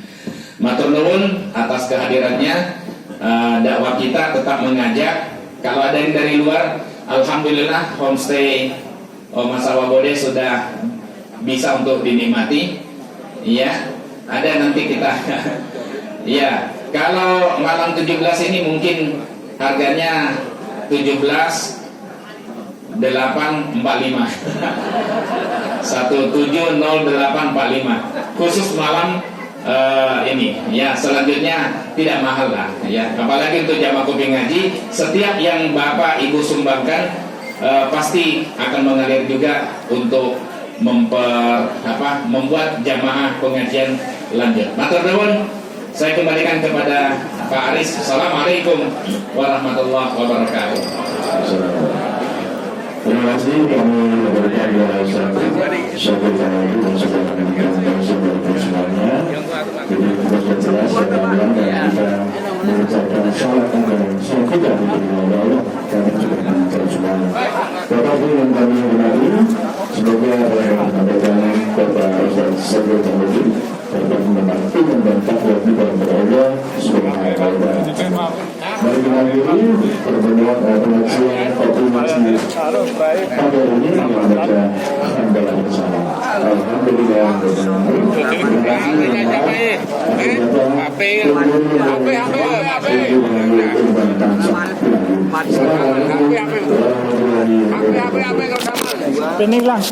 Matur nuwun atas kehadirannya. Dakwah kita tetap mengajak. Kalau ada yang dari luar, alhamdulillah homestay Oma Sawabode sudah bisa untuk dinikmati. Iya, ada nanti kita ya. Kalau malam 17 ini mungkin harganya 17.845 170845 khusus malam ini ya. Selanjutnya tidak mahal lah ya, apalagi untuk jamaah kuping ngaji. Setiap yang Bapak Ibu sumbangkan pasti akan mengalir juga untuk membuat jamaah pengajian lanjut. Matur nuwun. Saya kembalikan kepada Pak Aris. Assalamualaikum warahmatullahi wabarakatuh. Terima kasih kami memberikan doa syukur dan semuanya. Jadi kita jelas dan kita mengucapkan salat dan syukur dan Allah kami juga mengucapkan semuanya. Bapak Ibu yang kami hormati, semoga apa yang disampaikan Bapak Ustaz Sabil Tamudi dapat membantu membantu kita berada subhanahu wa ta'ala. Mari kita akhiri pertemuan pengajian optimasi pada ini yang membaca hamdalah bersama. Alhamdulillah. Pening lang.